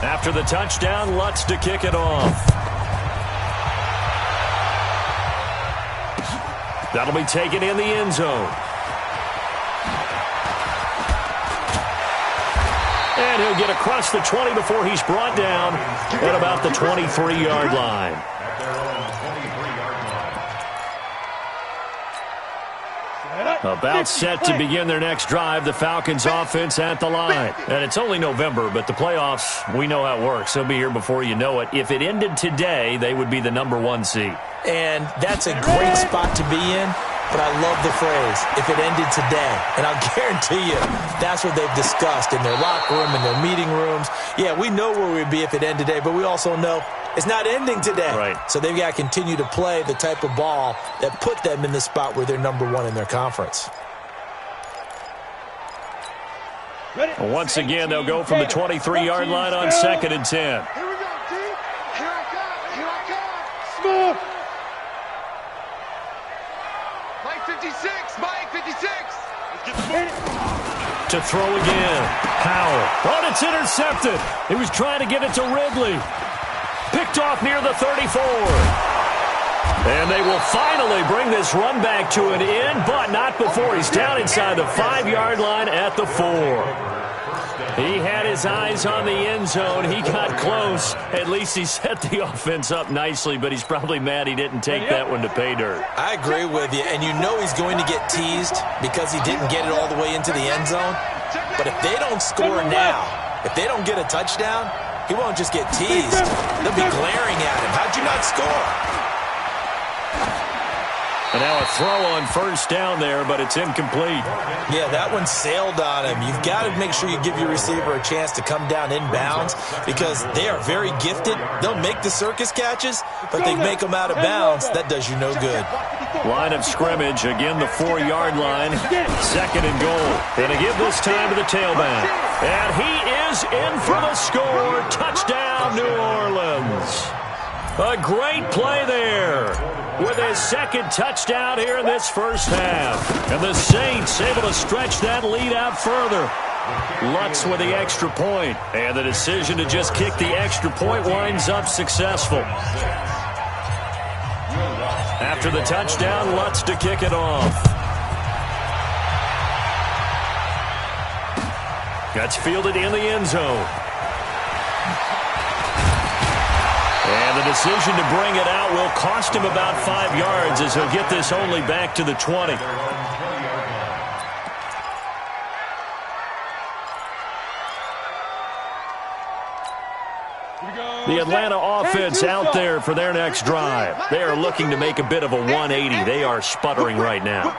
After the touchdown, Lutz to kick it off. That'll be taken in the end zone. And he'll get across the 20 before he's brought down at about the 23-yard line. About set to begin their next drive, the Falcons offense at the line. And it's only November, but the playoffs, we know how it works. They'll be here before you know it. If it ended today, they would be the #1 seed. And that's a great spot to be in, but I love the phrase, if it ended today. And I'll guarantee you, that's what they've discussed in their locker room, in their meeting rooms. Yeah, we know where we'd be if it ended today, but we also know it's not ending today. Right. So they've got to continue to play the type of ball that put them in the spot where they're #1 in their conference. Once again, they'll go from the 23-yard line on 2nd and 10. Here we go, D. Here I come. Here I come. Smooth. Mike 56. Mike 56. Let's get the move. To throw again. Howell. Oh, it's intercepted. He was trying to get it to Ridley. Picked off near the 34. And they will finally bring this run back to an end, but not before he's down inside the 5-yard line at the 4. He had his eyes on the end zone. He got close. At least he set the offense up nicely, but he's probably mad he didn't take that one to pay dirt. I agree with you, and you know he's going to get teased because he didn't get it all the way into the end zone. But if they don't score now, if they don't get a touchdown, he won't just get teased. They'll be glaring at him. How'd you not score? And now a throw on first down there, but it's incomplete. Yeah, that one sailed on him. You've got to make sure you give your receiver a chance to come down inbounds because they are very gifted. They'll make the circus catches, but they make them out of bounds. That does you no good. Line of scrimmage, again the 4-yard line. 2nd and goal. And to give this time to the tailback. And he is in for the score. Touchdown, New Orleans. A great play there with his 2nd touchdown here in this first half. And the Saints able to stretch that lead out further. Lutz with the extra point. And the decision to just kick the extra point winds up successful. After the touchdown, Lutz to kick it off. That's fielded in the end zone. And the decision to bring it out will cost him about 5 yards as he'll get this only back to the 20. The Atlanta offense out there for their next drive. They are looking to make a bit of a 180. They are sputtering right now.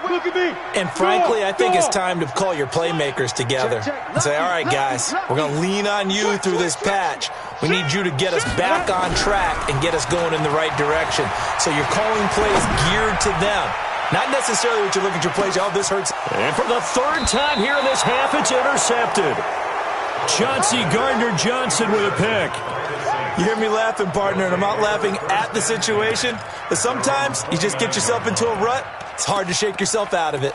And frankly, I think it's time to call your playmakers together and say, all right, guys, we're going to lean on you through this patch. We need you to get us back on track and get us going in the right direction. So you're calling plays geared to them. Not necessarily what you look at your plays, oh, this hurts. And for the 3rd time here in this half, it's intercepted. Chauncey Gardner-Johnson with a pick. You hear me laughing, partner, and I'm not laughing at the situation, but sometimes you just get yourself into a rut. It's hard to shake yourself out of it.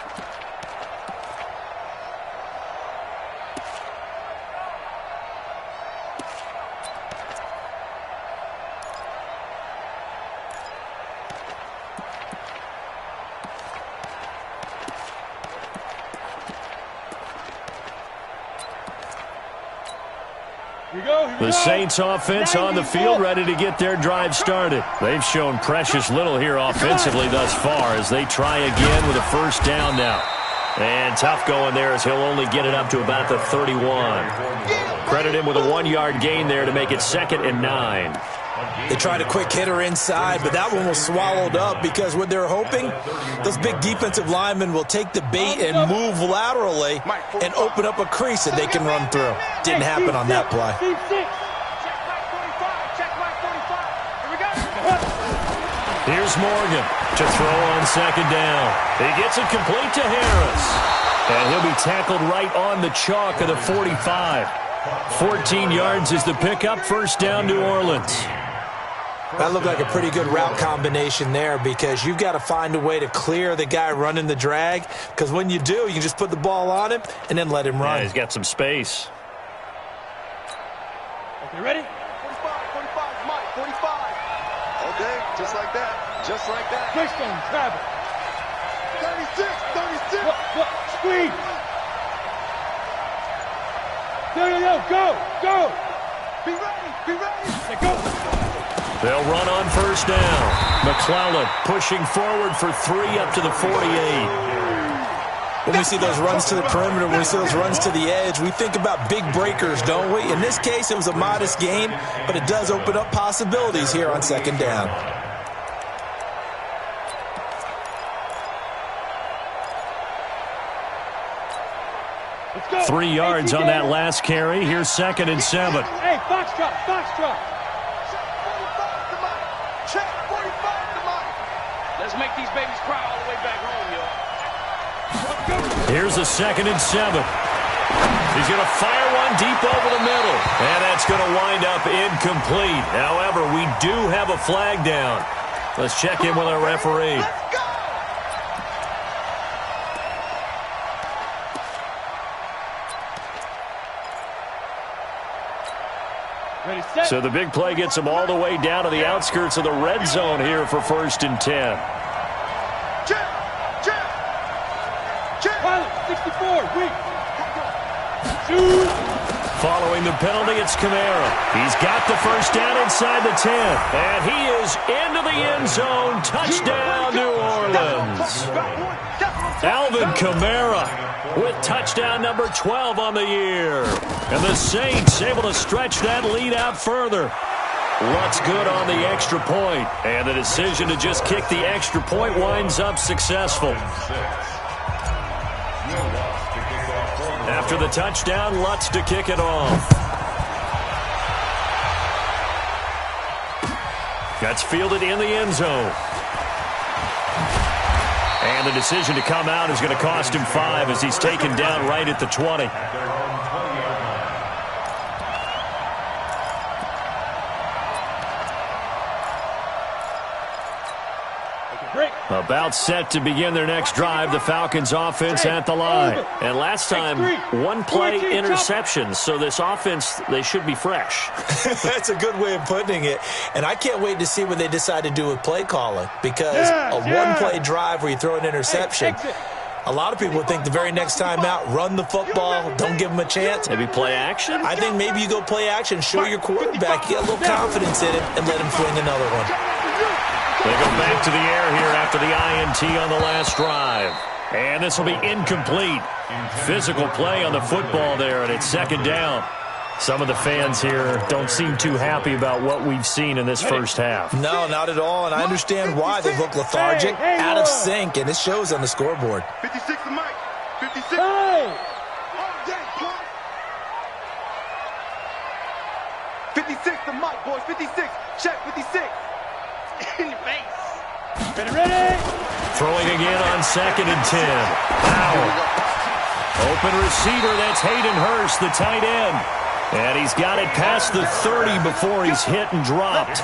The Saints offense on the field ready to get their drive started. They've shown precious little here offensively thus far as they try again with a first down now. And tough going there as he'll only get it up to about the 31. Credit him with a 1-yard gain there to make it 2nd and 9. They tried a quick hitter inside, but that one was swallowed up because what they're hoping, those big defensive linemen will take the bait and move laterally and open up a crease that they can run through. Didn't happen on that play. Here's Morgan to throw on 2nd down. He gets it complete to Harris. And he'll be tackled right on the chalk of the 45. 14 yards is the pickup. First down, New Orleans. That looked like a pretty good route combination there because you've got to find a way to clear the guy running the drag because when you do, you just put the ball on him and then let him run. Yeah, he's got some space. You ready? 45, Mike, 45. Okay, just like that. Just like that. Twist on travel. 36, 36. Look, squeeze. No, go. Be ready. Let go. They'll run on first down. McClellan pushing forward for 3 up to the 48. When we see those runs to the perimeter, when we see those runs to the edge, we think about big breakers, don't we? In this case, it was a modest gain, but it does open up possibilities here on second down. Let's go. 3 yards on that last carry. Here's 2nd and 7. Hey, Foxtrot. Check 45 to Mike. Let's make these babies cry all the way back home, yo. Here's a 2nd and 7. He's going to fire one deep over the middle. And that's going to wind up incomplete. However, we do have a flag down. Let's check in with our referee. Let's go. Ready, set. So the big play gets him all the way down to the outskirts of the red zone here for 1st and 10. Check. Pilot, 64, weak. Shoot. Following the penalty, it's Kamara. He's got the first down inside the 10. And he is into the end zone. Touchdown, New Orleans. Alvin Kamara with touchdown number 12 on the year. And the Saints able to stretch that lead out further. Lutz good on the extra point. And the decision to just kick the extra point winds up successful. After the touchdown, Lutz to kick it off. That's fielded in the end zone. And the decision to come out is going to cost him 5 as he's taken down right at the 20. About set to begin their next drive, the Falcons offense at the line. And last time, 1 play interception, so this offense, they should be fresh. That's a good way of putting it. And I can't wait to see what they decide to do with play calling, because a one-play drive where you throw an interception, a lot of people would think the very next time out, run the football, don't give them a chance. Maybe play action? I think maybe you go play action, show your quarterback, get a little confidence in him, and let him fling another one. They go back to the air here after the INT on the last drive. And this will be incomplete. Physical play on the football there, and it's 2nd down. Some of the fans here don't seem too happy about what we've seen in this first half. No, not at all, and I understand why. They look lethargic, out of sync, and it shows on the scoreboard. 56 to Mike. 56. Hey. All day, boy. 56 to Mike, boys. 56. Check 56. In your face. Ready. Throwing again on 2nd and 10. Powell. Open receiver, that's Hayden Hurst, the tight end. And he's got it past the 30 before he's hit and dropped.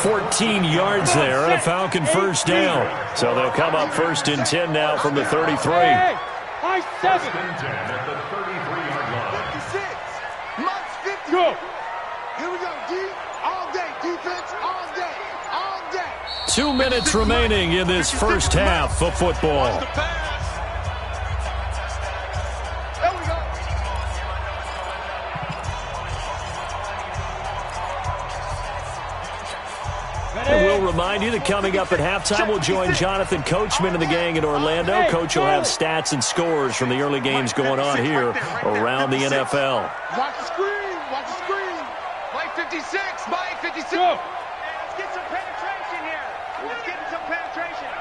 14 yards there and a Falcon first down. So they'll come up 1st and 10 now from the 33. Hey, high 7. 56. Mike's 50. Go. Here we go, D. All day. Defense, all day. All day. 2 minutes remaining in this first half of football. There we go. And we'll remind you that coming up at halftime, we'll join Jonathan Coachman and the gang in Orlando. Coach will have stats and scores from the early games going on here around the NFL. Watch the screen. Watch the screen. Mike 56. Mike 56. Go. Let's get some penetration here. Let's get some penetration.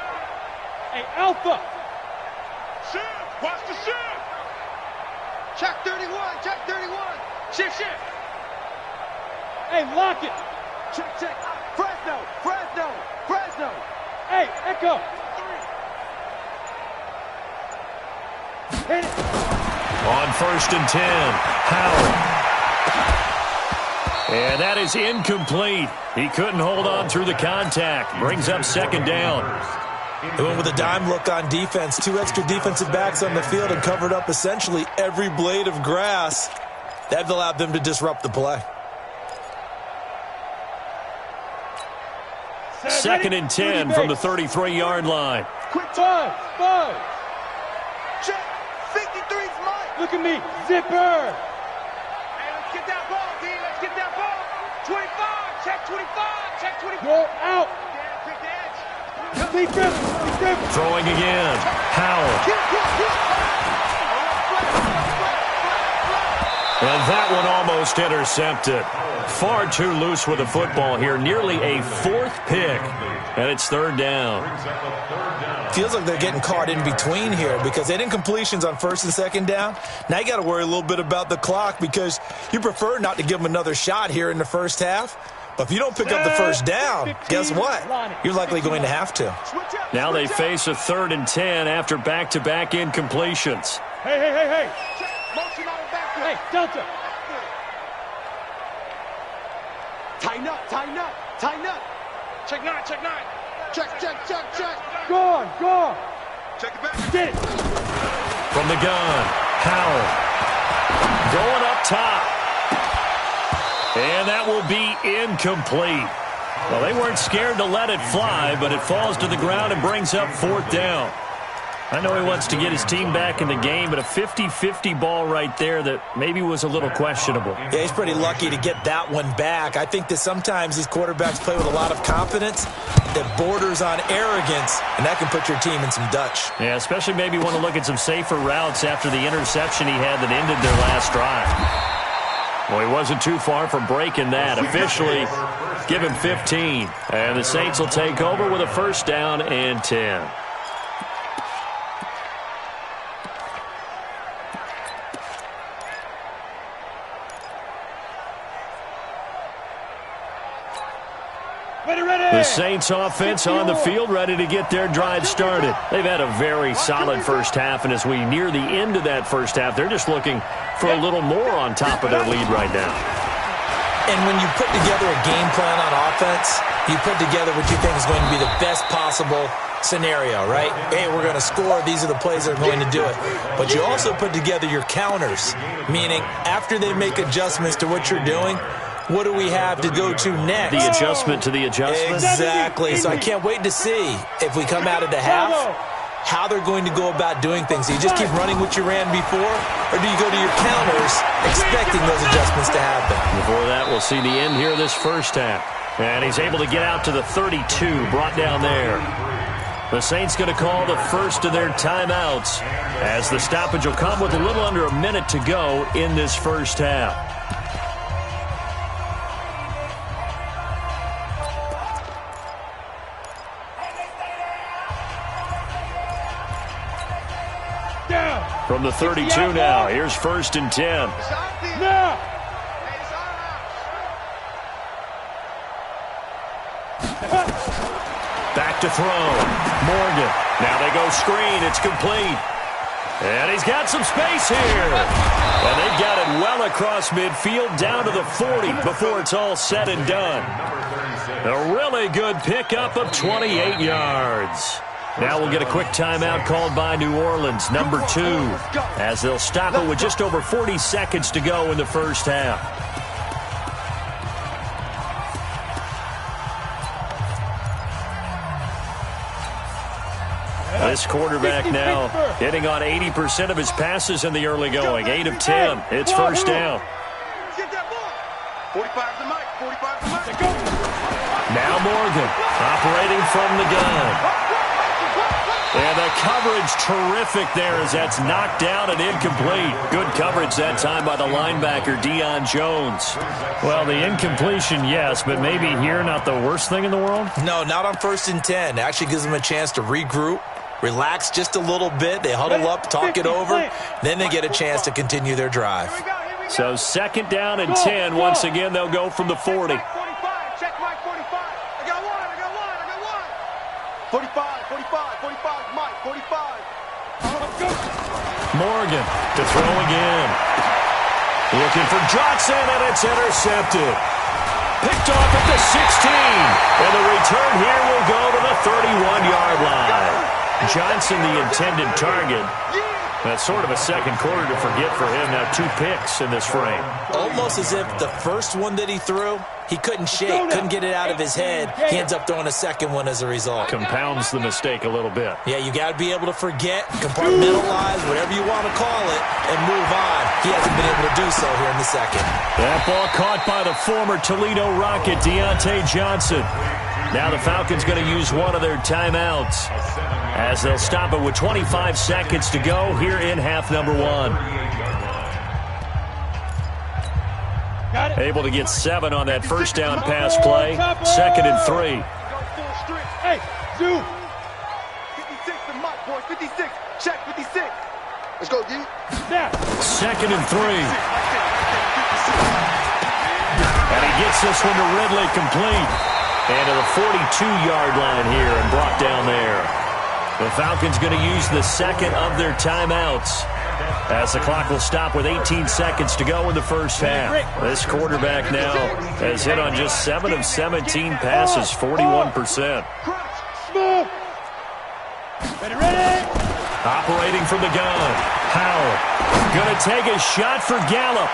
Hey, Alpha. Shift. Watch the shift. Check 31. Check 31. Shift. Hey, lock it. Check. Fresno. Hey, Echo. Hit it. On 1st and 10, Howard. And that is incomplete. He couldn't hold on through the contact. Brings up 2nd down. They went with a dime look on defense. 2 extra defensive backs on the field and covered up essentially every blade of grass. That allowed them to disrupt the play. Second and 10 from the 33-yard line. Quick time. Five. Check. 53's Mike. Look at me. Zipper. Hey, let's get that ball, D. Let's get that ball. 25. Check 25. Check 25. Go out. Yeah, pick the edge. Defense. Throwing again. Howell. And that one almost intercepted. Far too loose with the football here. Nearly a fourth pick. And it's third down. Feels like they're getting caught in between here because they didn't completions on first and second down. Now you got to worry a little bit about the clock because you prefer not to give them another shot here in the first half. But if you don't pick up the first down, guess what? You're likely going to have to. Now they face a 3rd and 10 after back-to-back incompletions. Hey. Motion on the back. Hey, Delta. Tighten up. Check 9. Check 9. Check. Go on. Check it back. Get it. From the gun, Howell. Going up top. And that will be incomplete. Well, they weren't scared to let it fly, but it falls to the ground and brings up 4th down. I know he wants to get his team back in the game, but a 50-50 ball right there that maybe was a little questionable. Yeah, he's pretty lucky to get that one back. I think that sometimes these quarterbacks play with a lot of confidence that borders on arrogance, and that can put your team in some Dutch. Yeah, especially maybe want to look at some safer routes after the interception he had that ended their last drive. Well, he wasn't too far from breaking that. Officially, give him 15. And the Saints will take over with a 1st down and 10. The Saints offense on the field, ready to get their drive started. They've had a very solid first half, and as we near the end of that first half, they're just looking for a little more on top of their lead right now. And when you put together a game plan on offense, you put together what you think is going to be the best possible scenario, right? Hey, we're going to score. These are the plays that are going to do it. But you also put together your counters, meaning after they make adjustments to what you're doing, what do we have to go to next? The adjustment to the adjustment? Exactly. So I can't wait to see if we come out of the half, how they're going to go about doing things. Do you just keep running what you ran before, or do you go to your counters expecting those adjustments to happen? Before that, we'll see the end here of this first half. And he's able to get out to the 32, brought down there. The Saints going to call the first of their timeouts as the stoppage will come with a little under a minute to go in this first half. From the 32 now, here's 1st and 10. Now. Back to throw. Morgan. Now they go screen. It's complete. And he's got some space here. And they've got it well across midfield down to the 40 before it's all said and done. A really good pickup of 28 yards. Now we'll get a quick timeout called by New Orleans, number 2, as they'll stop it with just over 40 seconds to go in the first half. This quarterback now hitting on 80% of his passes in the early going. 8 of 10. It's 1st down. Get that ball. 45's the mic. 45's the mic. Now Morgan operating from the gun. And the coverage terrific there as that's knocked down and incomplete. Good coverage that time by the linebacker, Deion Jones. Well, the incompletion, yes, but maybe here not the worst thing in the world? No, not on 1st and 10. It actually gives them a chance to regroup, relax just a little bit. They huddle up, talk it over. Then they get a chance to continue their drive. So 2nd down and 10. Once again, they'll go from the 40. 45. Check Mike 45. I got one. 45, Mike. 45. Morgan to throw again. Looking for Johnson, and it's intercepted. Picked off at the 16. And the return here will go to the 31-yard line. Johnson, the intended target. That's sort of a second quarter to forget for him. Now 2 picks in this frame. Almost as if the first one that he threw He couldn't shake, couldn't get it out of his head. He ends up throwing a second one as a result. Compounds the mistake a little bit. Yeah, you got to be able to forget, compartmentalize, whatever you want to call it, and move on. He hasn't been able to do so here in the second. That ball caught by the former Toledo Rocket, Deontay Johnson. Now the Falcons going to use one of their timeouts as they'll stop it with 25 seconds to go here in half number one. Able to get 7 on that first down pass play. 2nd and 3. Hey, Zoo. 56 to Mike, boys. 56. Check 56. Let's go, D. Now. 2nd and 3. And he gets this one to Ridley complete. And to the 42-yard line here and brought down there. The Falcons going to use the second of their timeouts as the clock will stop with 18 seconds to go in the first half. This quarterback now has hit on just 7 of 17 passes, 41%. Ready? Operating from the gun. Howell going to take a shot for Gallup.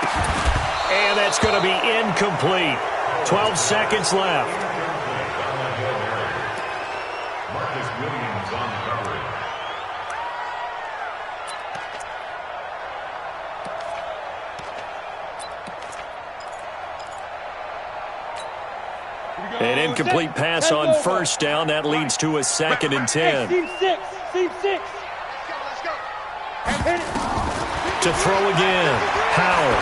And that's going to be incomplete. 12 seconds left. An incomplete pass on first down. That leads to a 2nd and 10. Team 6. Team 6. To throw again. Howell.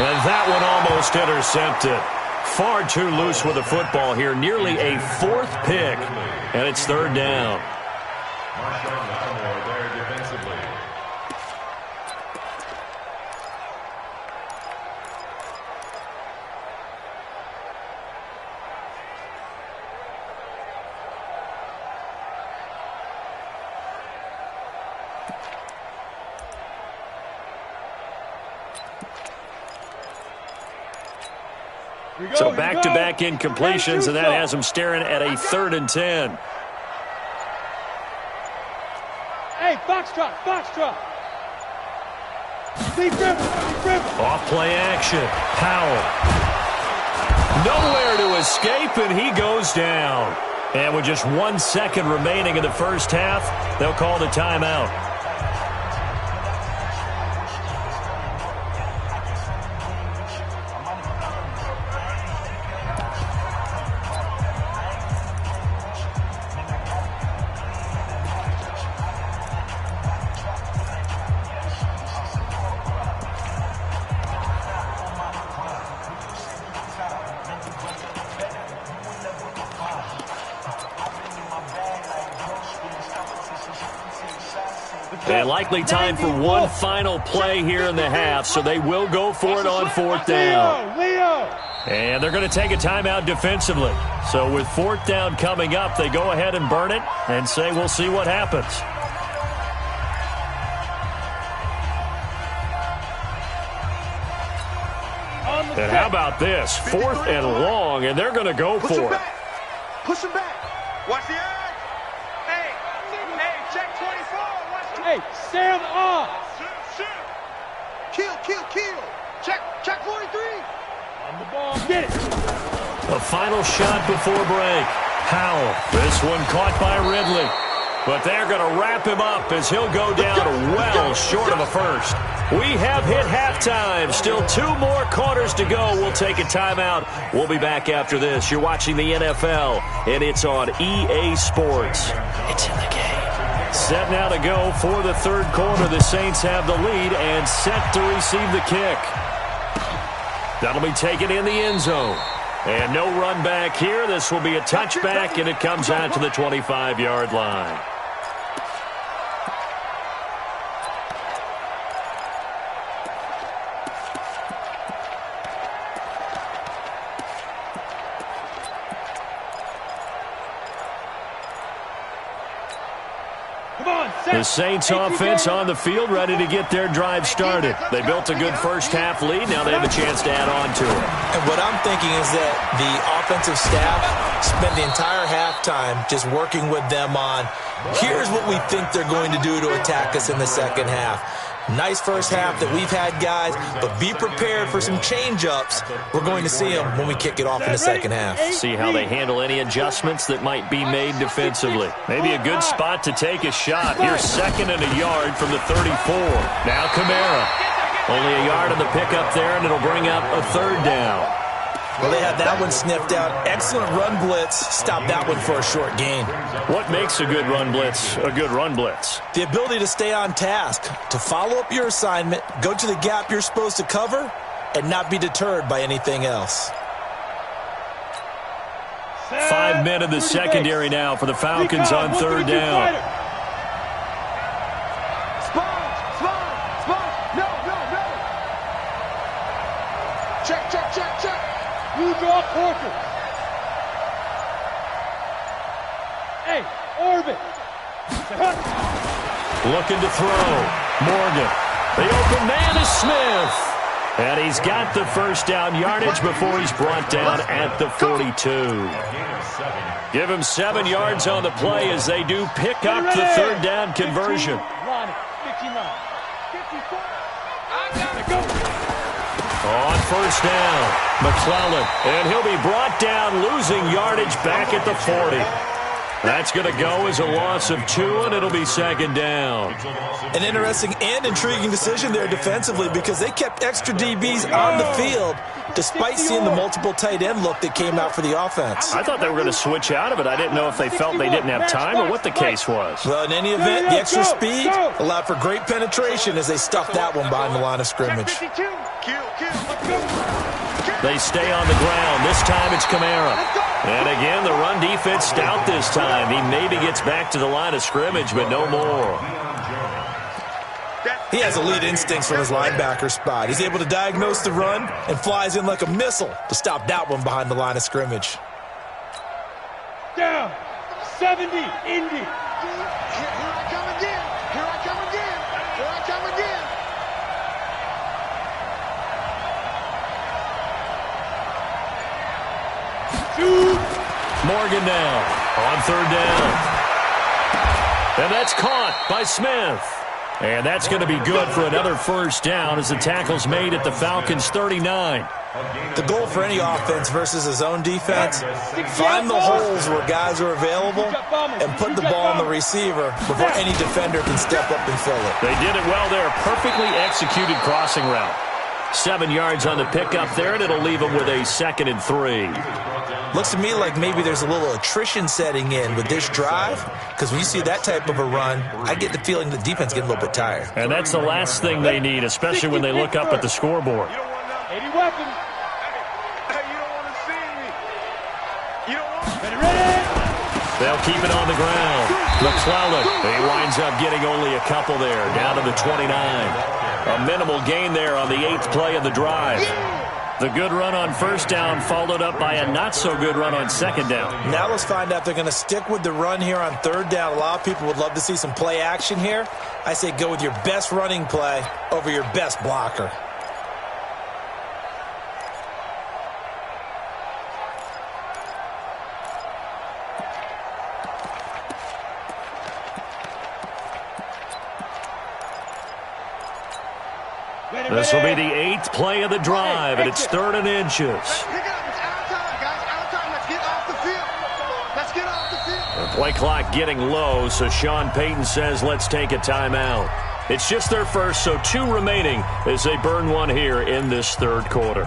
And that one almost intercepted. Far too loose with the football here. Nearly a 4th pick. And it's 3rd down. So back-to-back incompletions, and that has him staring at a 3rd and 10. Hey, Foxtrot, Foxtrot. Deep dribble. Off play action. Howell. Nowhere to escape, and he goes down. And with just 1 second remaining in the first half, they'll call the timeout. And likely time for one final play here in the half, so they will go for it on 4th down. And they're going to take a timeout defensively. So with 4th down coming up, they go ahead and burn it and say we'll see what happens. And how about this? 4th and long, and they're going to go for it. Push him back. Watch the edge. Hey, check 24. Watch the Hey, Sam off. shoot. Kill. Check 43. On the ball. Get it. A final shot before break. Howell. This one caught by Ridley. But they're going to wrap him up as he'll go down well short of a first. We have hit halftime. Still 2 more quarters to go. We'll take a timeout. We'll be back after this. You're watching the NFL, and it's on EA Sports. It's in the game. Set now to go for the 3rd quarter. The Saints have the lead and set to receive the kick. That'll be taken in the end zone. And no run back here. This will be a touchback, and it comes out to the 25-yard line. The Saints offense on the field, ready to get their drive started. They built a good first half lead. Now they have a chance to add on to it. And what I'm thinking is that the offensive staff spent the entire halftime just working with them on, here's what we think they're going to do to attack us in the second half. Nice first half that we've had, guys, but be prepared for some change-ups. We're going to see them when we kick it off in the second half. See how they handle any adjustments that might be made defensively. Maybe a good spot to take a shot. Here's 2nd and a yard from the 34. Now Kamara. Only a yard on the pickup there, and it'll bring up a 3rd down. Well, they had that one sniffed out. Excellent run blitz. Stop that one for a short gain. What makes a good run blitz a good run blitz? The ability to stay on task, to follow up your assignment, go to the gap you're supposed to cover, and not be deterred by anything else. 5 men in the secondary now for the Falcons on 3rd down. You draw Porter. Hey, Orbit. Looking to throw. Morgan. The open man is Smith. And he's got the 1st down yardage before he's brought down at the 42. Give him 7 yards on the play as they do pick up the 3rd down conversion. 59. 54. On 1st down, McClellan, and he'll be brought down, losing yardage back at the 40. That's going to go as a loss of 2, and it'll be 2nd down. An interesting and intriguing decision there defensively because they kept extra DBs on the field despite seeing the multiple tight end look that came out for the offense. I thought they were going to switch out of it. I didn't know if they felt they didn't have time or what the case was. Well, in any event, the extra speed allowed for great penetration as they stuffed that one behind the line of scrimmage. They stay on the ground. This time it's Kamara. And again, the run defense stout this time. He maybe gets back to the line of scrimmage, but no more. He has elite instincts from his linebacker spot. He's able to diagnose the run and flies in like a missile to stop that one behind the line of scrimmage. Down. 70. Indy. Here I come again. Here I come again. Here I come again. Morgan now on 3rd down. And that's caught by Smith. And that's going to be good for another 1st down as the tackle's made at the Falcons' 39. The goal for any offense versus his own defense, find the holes where guys are available and put the ball on the receiver before any defender can step up and fill it. They did it well there. Perfectly executed crossing route. 7 yards on the pickup there, and it'll leave them with a 2nd and 3. Looks to me like maybe there's a little attrition setting in with this drive, because when you see that type of a run, I get the feeling the defense getting a little bit tired. And that's the last thing they need, especially when they look up at the scoreboard. 80 weapons. Hey, you don't want to see me. You don't want to. Ready? They'll keep it on the ground. McClellan, he winds up getting only a couple there, down to the 29. A minimal gain there on the 8th play of the drive. The good run on 1st down followed up by a not-so-good run on 2nd down. Now let's find out if they're going to stick with the run here on 3rd down. A lot of people would love to see some play action here. I say go with your best running play over your best blocker. This will be the 8th play of the drive, and it's 3rd and inches. Pick it up. It's out of time, guys. Out of time. Let's get off the field. Let's get off the field. The play clock getting low, so Sean Payton says let's take a timeout. It's just their first, so 2 remaining as they burn one here in this 3rd quarter.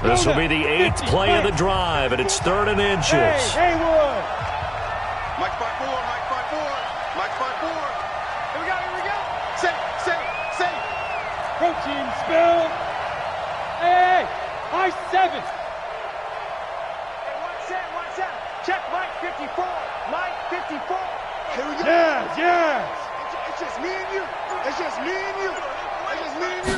This will be the 8th play of the drive, and it's 3rd and inches. Hey, Haywood. Mike 5-4. Mike 5-4. Mike 5-4. Here we go. Here we go. Say. Protein spill. Hey, high 7. Hey, 1 7. Check Mike 54. Mike 54. Here we go. Yes. It's just me and you. It's just me and you. It's just me and you.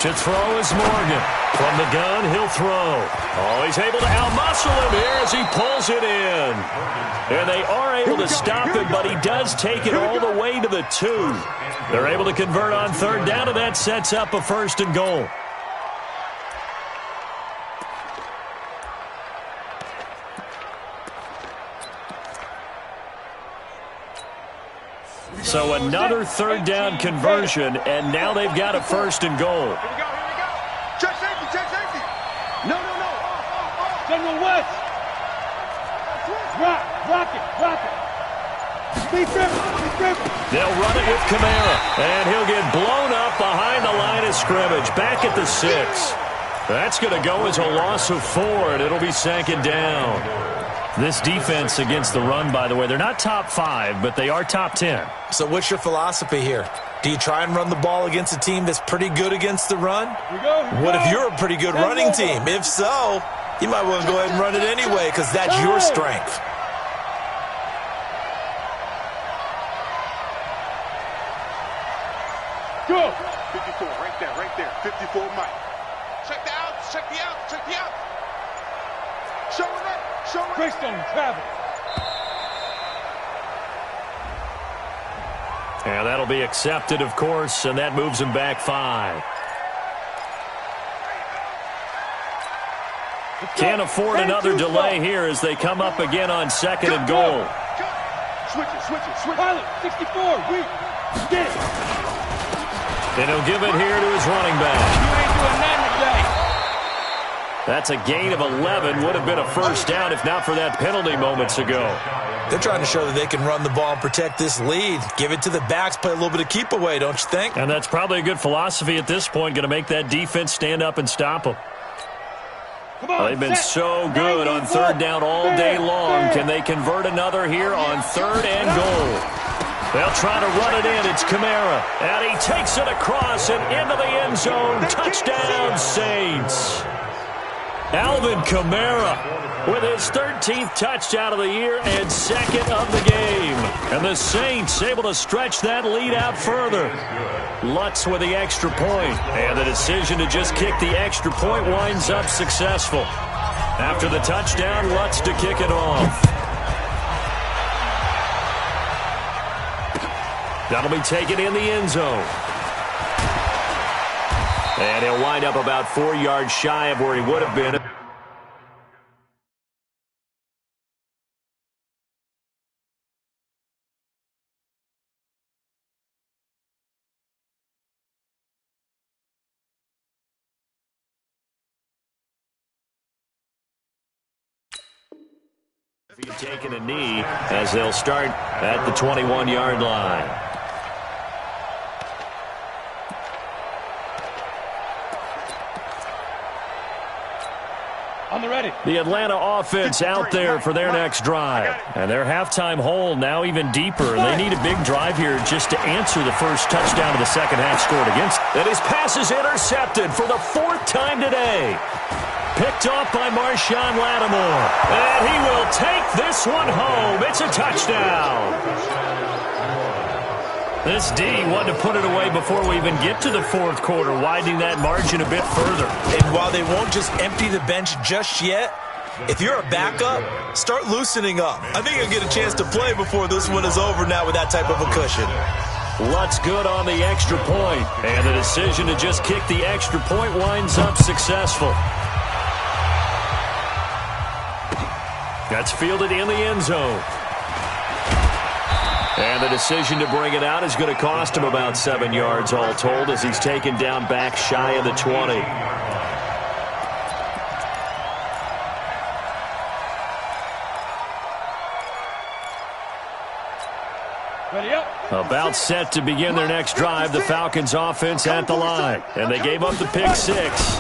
To throw is Morgan. From the gun, he'll throw. Oh, he's able to outmuscle him here as he pulls it in. And they are able to stop him, but he does take it all the way to the 2. They're able to convert on 3rd down, and that sets up a 1st and goal. So another third down conversion, and now they've got a 1st and goal. Here we go, here we go. Check safety, check safety. No, no, no. General West. Rock it. Be driven. They'll run it with Kamara, and he'll get blown up behind the line of scrimmage, back at the 6. That's going to go as a loss of 4, and it'll be 2nd down. This defense against the run, by the way, they're not top 5, but they are top 10. So what's your philosophy here? Do you try and run the ball against a team that's pretty good against the run? What if you're a pretty good running team? If so, you might want to go ahead and run it anyway because that's your strength. Go. 54, right there. 54, Mike. Check the out. Show it. Greystone travel. And that'll be accepted, of course, and that moves him back 5. Can't afford another delay here as they come up again on 2nd and goal. Switch it. Pilot, 64, get it. And he'll give it here to his running back. You ain't doing nothing today. That's a gain of 11. Would have been a 1st down if not for that penalty moments ago. They're trying to show that they can run the ball and protect this lead. Give it to the backs, play a little bit of keep away, don't you think? And that's probably a good philosophy at this point, going to make that defense stand up and stop them. They've been so good on 3rd down all day long. Can they convert another here on 3rd and goal? They'll try to run it in. It's Kamara. And he takes it across and into the end zone. Touchdown, Saints. Alvin Kamara with his 13th touchdown of the year and 2nd of the game. And the Saints able to stretch that lead out further. Lutz with the extra point. And the decision to just kick the extra point winds up successful. After the touchdown, Lutz to kick it off. That'll be taken in the end zone. And he'll wind up about 4 yards shy of where he would have been. Taking a knee as they'll start at the 21-yard line. On the ready. The Atlanta offense out there for their next drive. And their halftime hole now even deeper. And they need a big drive here just to answer the first touchdown of the second half scored against. And his pass is intercepted for the 4th time today. Picked off by Marshawn Lattimore. And he will take this one home. It's a touchdown. This D wanted to put it away before we even get to the 4th quarter, widening that margin a bit further. And while they won't just empty the bench just yet, if you're a backup, start loosening up. I think you'll get a chance to play before this one is over now with that type of a cushion. Lutz good on the extra point. And the decision to just kick the extra point winds up successful. That's fielded in the end zone. And the decision to bring it out is going to cost him about 7 yards all told as he's taken down back shy of the 20. Ready up. About set to begin their next drive, the Falcons offense at the line. And they gave up the pick 6,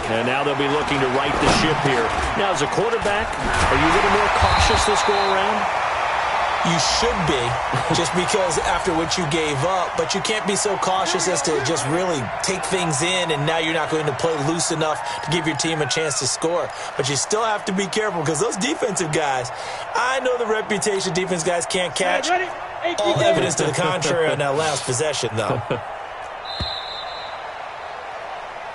and now they'll be looking to right the ship here. Now, as a quarterback, are you a little more cautious this go around? You should be, just because after what you gave up, but you can't be so cautious as to just really take things in, and now you're not going to play loose enough to give your team a chance to score. But you still have to be careful because those defensive guys, I know the reputation defense guys can't catch. All evidence to the contrary on that last possession, though.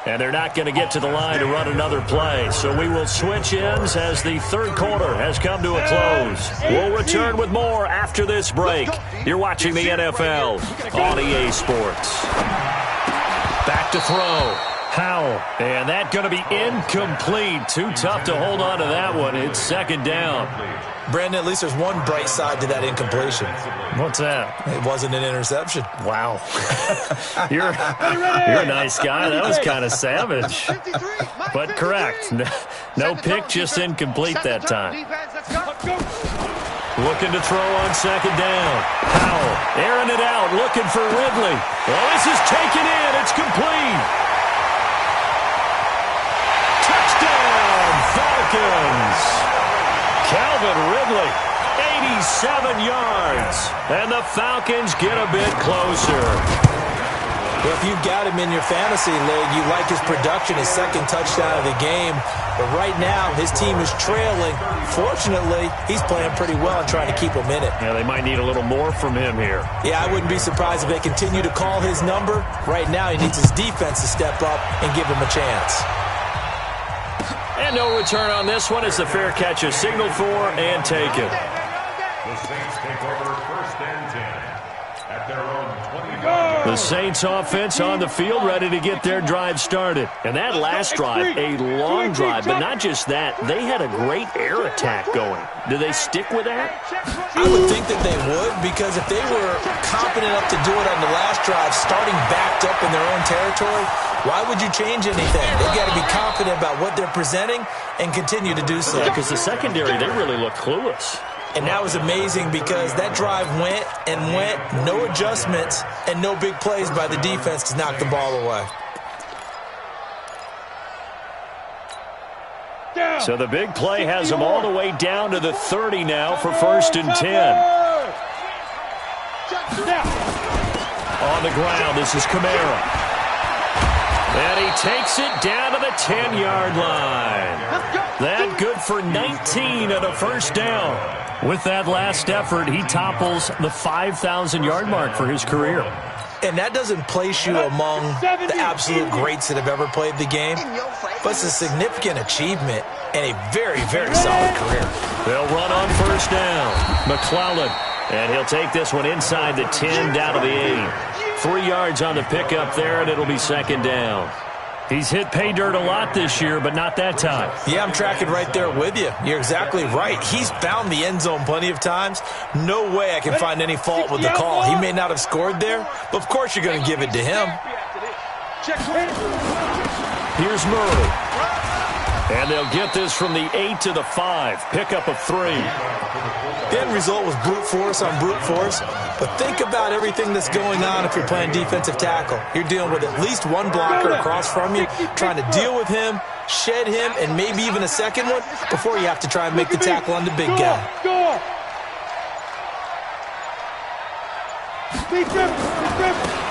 And they're not going to get to the line to run another play. So we will switch ends as the 3rd quarter has come to a close. We'll return with more after this break. You're watching the NFL on EA Sports. Back to throw. Powell. And that's going to be incomplete. Too tough to hold on to that one. It's second down. Brandon, at least there's one bright side to that incompletion. What's that? It wasn't an interception. Wow. You're a nice guy. That was kind of savage. But correct. No pick, just incomplete that time. Looking to throw on second down. Powell airing it out, looking for Ridley. Well, this is taken in. It's complete. Touchdown, Falcons. Calvin Ridley, 87 yards. And the Falcons get a bit closer. Well, if you've got him in your fantasy league, you like his production, his second touchdown of the game. But right now, his team is trailing. Fortunately, he's playing pretty well and trying to keep him in it. Yeah, they might need a little more from him here. Yeah, I wouldn't be surprised if they continue to call his number. Right now, he needs his defense to step up and give him a chance. And no return on this one as the fair catch is signaled for and taken. The Saints take over first and 10 at their own 20. The Saints offense on the field, ready to get their drive started. And that last drive, a long drive, but not just that. They had a great air attack going. Do they stick with that? I would think that they would, because if they were confident enough to do it on the last drive, starting backed up in their own territory, why would you change anything? They've got to be confident about what they're presenting and continue to do so. Yeah, because the secondary, they really look clueless. And that was amazing because that drive went and went, no adjustments, and no big plays by the defense to knock the ball away. So the big play has them all the way down to the 30 now for first and 10. On the ground, this is Kamara. And he takes it down to the 10-yard line. That good for 19 and a first down. With that last effort, he topples the 5,000-yard mark for his career. And that doesn't place you among the absolute greats that have ever played the game, but it's a significant achievement and a very, very solid career. They'll run on first down. McClellan, and he'll take this one inside the 10 down to the 8. 3 yards on the pickup there, and it'll be second down. He's hit pay dirt a lot this year, but not that time. Yeah, I'm tracking right there with you. You're exactly right. He's found the end zone plenty of times. No way I can find any fault with the call. He may not have scored there, but of course you're going to give it to him. Here's Murray. And they'll get this from the 8 to the 5. Pickup of 3. The end result was brute force on brute force. But think about everything that's going on if you're playing defensive tackle. You're dealing with at least one blocker across from you, trying to deal with him, shed him, and maybe even a second one before you have to try and make the tackle on the big guy.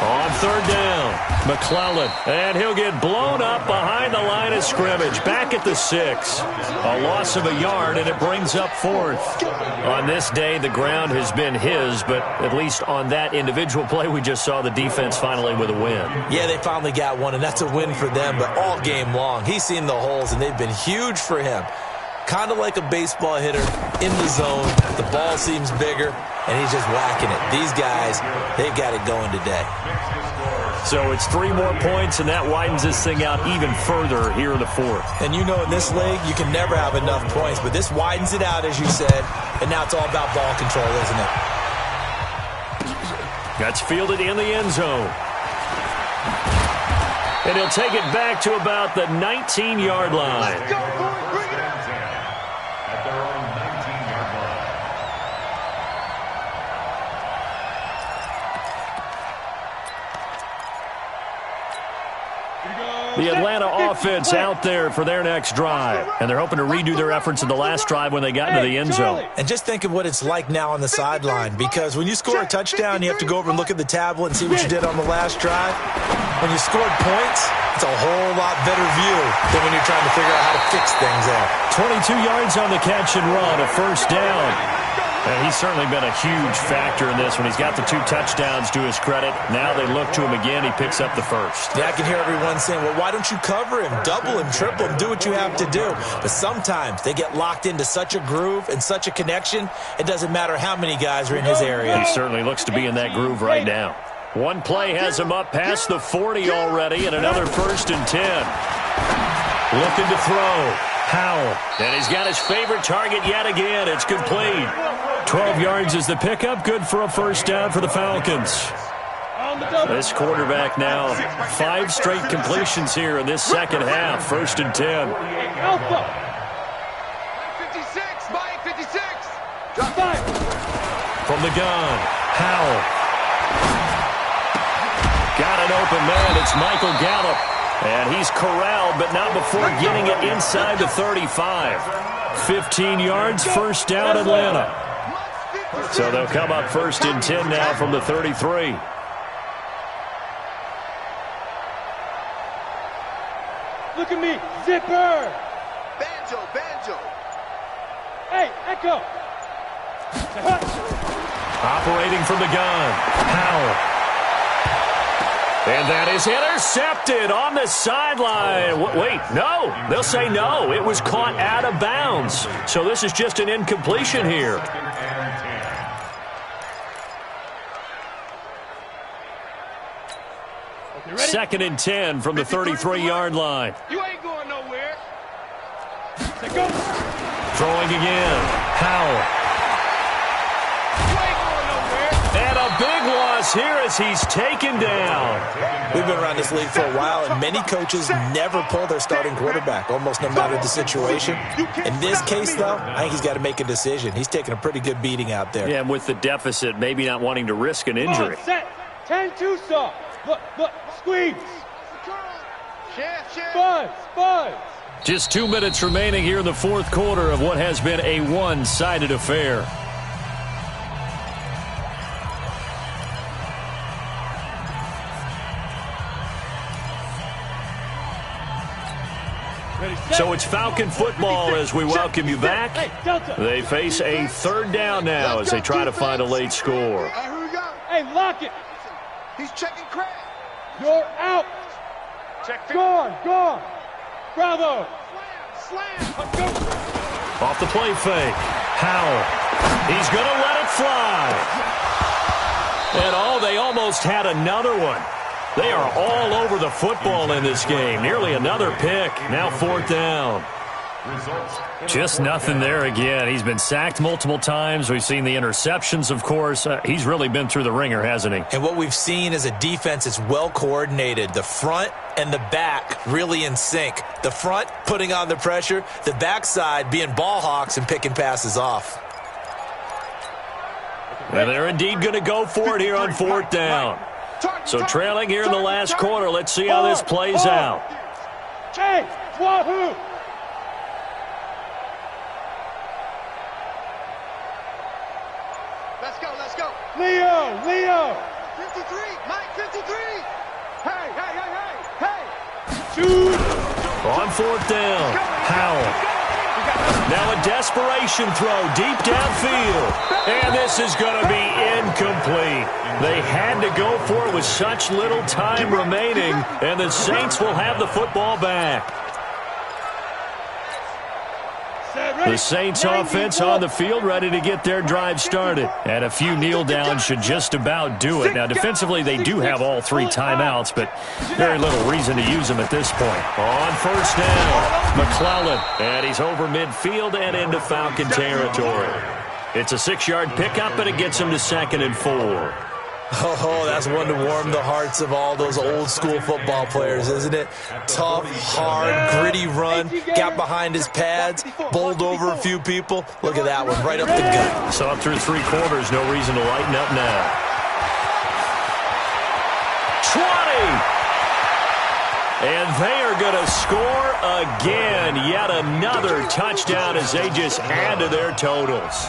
On third down, McClellan, and he'll get blown up behind the line of scrimmage, back at the 6. A loss of a yard, and it brings up fourth. On this day, the ground has been his, but at least on that individual play, we just saw the defense finally with a win. Yeah, they finally got one, and that's a win for them, but all game long, he's seen the holes, and they've been huge for him. Kind of like a baseball hitter in the zone. The ball seems bigger, and he's just whacking it. These guys, they've got it going today. So it's 3 more points, and that widens this thing out even further here in the fourth. And you know in this league, you can never have enough points, but this widens it out, as you said, and now it's all about ball control, isn't it? That's fielded in the end zone. And he'll take it back to about the 19-yard line. The Atlanta offense out there for their next drive. And they're hoping to redo their efforts in the last drive when they got into the end zone. And just think of what it's like now on the sideline, because when you score a touchdown, you have to go over and look at the tablet and see what you did on the last drive. When you scored points, it's a whole lot better view than when you're trying to figure out how to fix things out. 22 yards on the catch and run, a first down. And he's certainly been a huge factor in this one. He's got the 2 touchdowns to his credit. Now they look to him again. He picks up the first. Yeah, I can hear everyone saying, well, why don't you cover him, double him, triple him, do what you have to do. But sometimes they get locked into such a groove and such a connection, it doesn't matter how many guys are in his area. He certainly looks to be in that groove right now. One play has him up past the 40 already, and another 1st and 10. Looking to throw. Howell. And he's got his favorite target yet again. It's complete. 12 yards is the pickup. Good for a 1st down for the Falcons. This quarterback now 5 straight completions here in this second half. 1st and 10. Alpha. 56, Mike, 56. Drop 5. From the gun, Howell. Got an open man. It's Michael Gallup. And he's corralled, but not before getting it inside the 35. 15 yards, 1st down, Atlanta. So they'll come up 1st and 10 now from the 33. Look at me. Zipper. Banjo. Hey, Echo. Operating from the gun, Howell. And that is intercepted on the sideline. Wait, no. They'll say no. It was caught out of bounds. So this is just an incompletion here. Second and 10 from the 33-yard line. You ain't going nowhere. Go. Throwing again, Howell. You ain't going nowhere. And a big loss here as he's taken down. We've been around this league for a while, and many coaches never pull their starting quarterback, almost no matter the situation. In this case, though, I think he's got to make a decision. He's taking a pretty good beating out there. Yeah, and with the deficit, maybe not wanting to risk an injury. Set. 10-2 soft. Look. Squeeze. Buzz. Just 2 minutes remaining here in the 4th quarter of what has been a one-sided affair. So it's Falcon football as we welcome you back. They face a 3rd down now as they try to find a late score. Here we go. Hey, lock it. He's checking Craig. You're out. Check. Gone. Bravo. Slam. Let's go. Off the play fake. Howell. He's going to let it fly. And they almost had another one. They are all over the football in this game. Nearly another pick. Now 4th down. Just nothing there again. He's been sacked multiple times. We've seen the interceptions, of course. He's really been through the ringer, hasn't he? And what we've seen is a defense that's well coordinated. The front and the back really in sync. The front putting on the pressure. The backside being ball hawks and picking passes off. And they're indeed going to go for it here on 4th down. So trailing here in the last quarter. Let's see how this plays out. Chase. Wahoo. Let's go. Leo. 53. Mike, 53. Hey. Shoot. On 4th down, Howell. Now a desperation throw deep downfield. And this is going to be incomplete. They had to go for it with such little time remaining. And the Saints will have the football back. The Saints offense on the field ready to get their drive started. And a few kneel downs should just about do it. Now defensively they do have all 3 timeouts, but very little reason to use them at this point. On 1st down, McClellan. And he's over midfield and into Falcon territory. It's a 6-yard pickup, and it gets him to 2nd and 4. Oh, that's one to warm the hearts of all those old-school football players, isn't it? Tough, hard, gritty run, got behind his pads, bowled over a few people. Look at that one, right up the gut. So up through 3 quarters, no reason to lighten up now. 20! And they are going to score again. Yet another touchdown as they just add to their totals.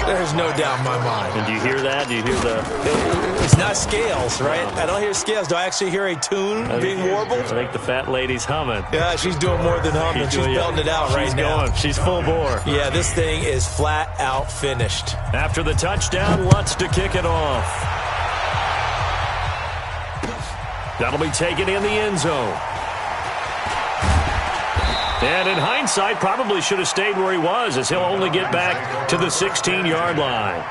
There's no doubt in my mind. And do you hear that? Do you hear the... It's not scales, right? I don't hear scales. Do I actually hear a tune being warbled? I think the fat lady's humming. Yeah, she's doing more than humming. She's belting it out right now. She's going. She's full bore. Yeah, this thing is flat out finished. After the touchdown, Lutz to kick it off. That'll be taken in the end zone. And in hindsight, probably should have stayed where he was, as he'll only get back to the 16-yard line.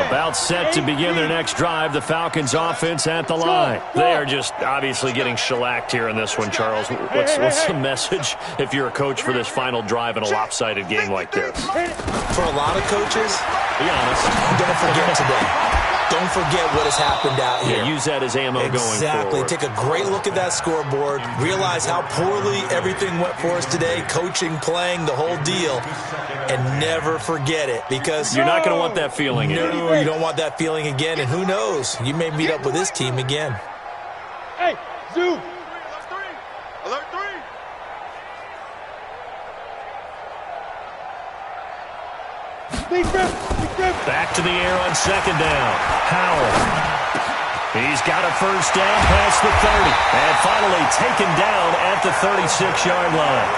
About set to begin their next drive, the Falcons offense at the line. They are just obviously getting shellacked here in this one, Charles. What's the message if you're a coach for this final drive in a lopsided game like this? For a lot of coaches, be honest, don't forget today. Don't forget what has happened out here. Yeah, use that as ammo going forward. Exactly. Take a great look at that scoreboard. Realize how poorly everything went for us today, coaching, playing, the whole deal. And never forget it, because you're not going to want that feeling again. No, you don't want that feeling again. And who knows? You may meet up with this team again. Hey, Zoo. Alert 3. Back to the air on second down. Howell. He's got a first down past the 30. And finally taken down at the 36-yard line.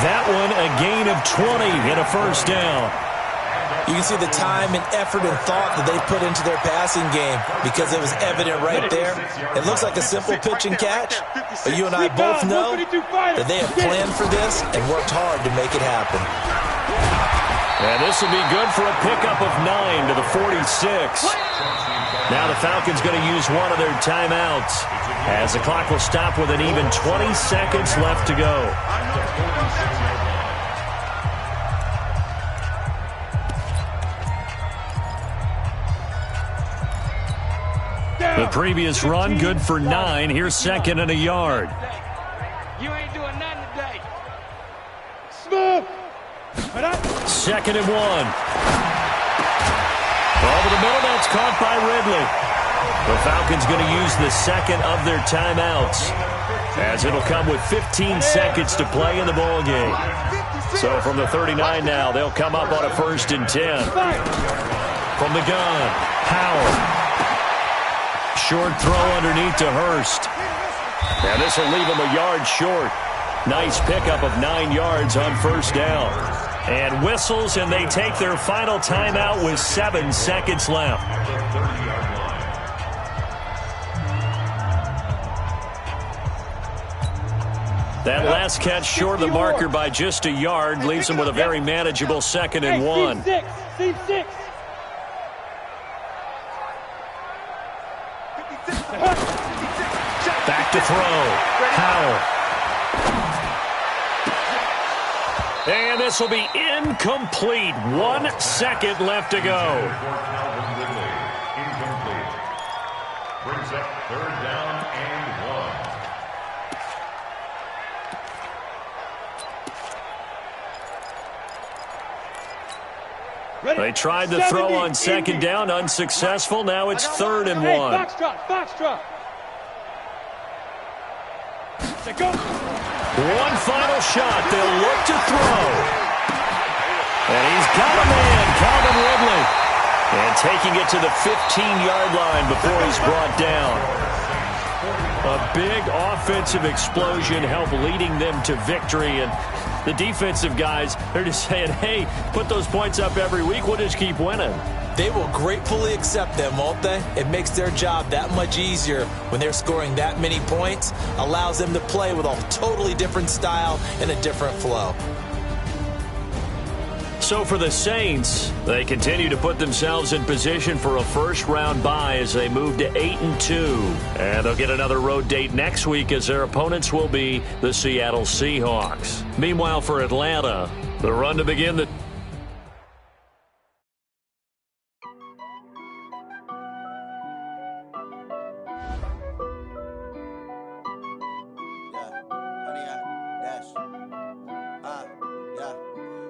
That one a gain of 20 and a first down. You can see the time and effort and thought that they put into their passing game, because it was evident right there. It looks like a simple pitch and catch, but you and I both know that they have planned for this and worked hard to make it happen. And this will be good for a pickup of 9 to the 46. Now the Falcons going to use one of their timeouts, as the clock will stop with an even 20 seconds left to go. The previous run good for 9. Here's second and a yard. You ain't doing nothing today. Smooth. Second and 1. Over the middle, that's caught by Ridley. The Falcons going to use the second of their timeouts, as it'll come with 15 seconds to play in the ball game. So from the 39 now, they'll come up on a 1st and 10. From the gun, Howell. Short throw underneath to Hurst. And this will leave him a yard short. Nice pickup of 9 yards on first down. And whistles, and they take their final timeout with 7 seconds left. That last catch short of the marker by just a yard leaves them with a very manageable 2nd and 1. C6. Back to throw. Howell. And this will be incomplete. 1 second left to go. Incomplete. Brings up 3rd down and 1. They tried the throw on 2nd down, unsuccessful. Now it's 3rd and 1. Foxtrot. One final shot. They'll look to throw. And he's got a man, Calvin Ridley. And taking it to the 15-yard line before he's brought down. A big offensive explosion helped leading them to victory. And the defensive guys, they're just saying, hey, put those points up every week. We'll just keep winning. They will gratefully accept them, won't they? It makes their job that much easier when they're scoring that many points. Allows them to play with a totally different style and a different flow. So for the Saints, they continue to put themselves in position for a first-round bye as they move to 8-2. And they'll get another road date next week as their opponents will be the Seattle Seahawks. Meanwhile, for Atlanta, the run to begin the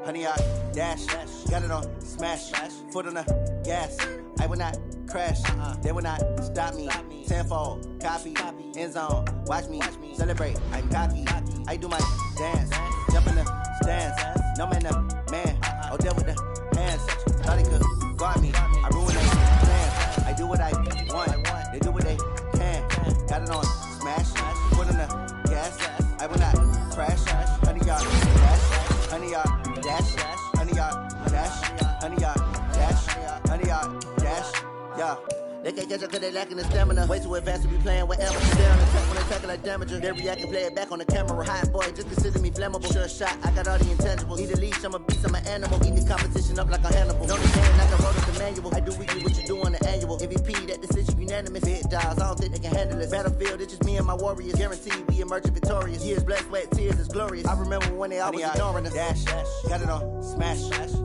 Honey, I dash, got it on smash, foot on the gas. I will not crash, they will not stop me. Tenfold, copy, end zone, watch me celebrate. I'm cocky, I do my dance, jump in the stands. No man, man, oh there with the hands. Thought he could guard me, I ruin their plans. I do what I want, they do what they can. Got it on smash, foot on the gas. I will not crash, honey, y'all dash, honey, y'all dash, honey, y'all dash, honey, y'all dash, honey, y'all dash, yeah. They can't catch up cause they lacking the stamina. Way too advanced to be playing whatever. Stay on the track when they tackle like damager. They react and play it back on the camera. Hot boy, just consider me flammable. Sure shot, I got all the intangibles. Need a leash, I'm a beast, I'm an animal. Eat the competition up like a Hannibal. Know the game like I wrote up the manual. I do weekly what you do on the annual. MVP, that decision unanimous. Big dogs, I don't think they can handle it. Battlefield, it's just me and my warriors. Guaranteed we emerge victorious. Years, blood, sweat, tears, it's glorious. I remember when they always ignoring us. Dash, got it on, smash,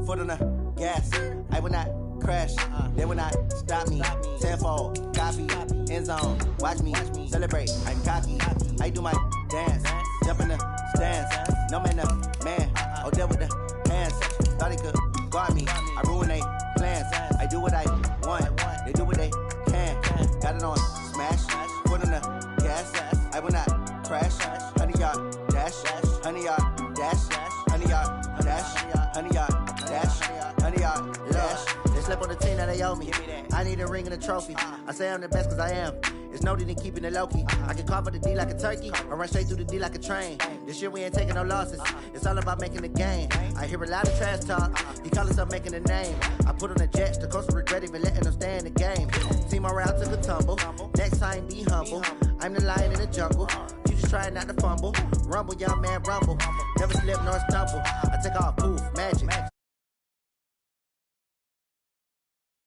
foot on the gas. I will not crash, they will not stop me. Tenfold, copy, end zone, watch me celebrate. I'm cocky, I do my dance, jump in the stands. No man, man, oh there with the hands. Thought he could guard me, I ruin they plans. I do what I want, they do what they can. Got it on, smash, foot on the gas. I will not crash, 100-yard dash, 100-yard dash, 100-yard dash, 100-yard dash, 100-yard dash. They slept on the team that they owe me. I need a ring and a trophy. I say I'm the best cause I am. It's noted in keeping it low-key. I can carve up the D like a turkey or run straight through the D like a train. This year we ain't taking no losses. It's all about making the game. I hear a lot of trash talk. He call himself making a name. I put on the Jets. The coach will regret even letting them stay in the game. Team morale took a tumble. Next time be humble. I'm the lion in the jungle. You just try not to fumble. Rumble, young man, rumble. Never slip nor stumble. I take off, poof, magic.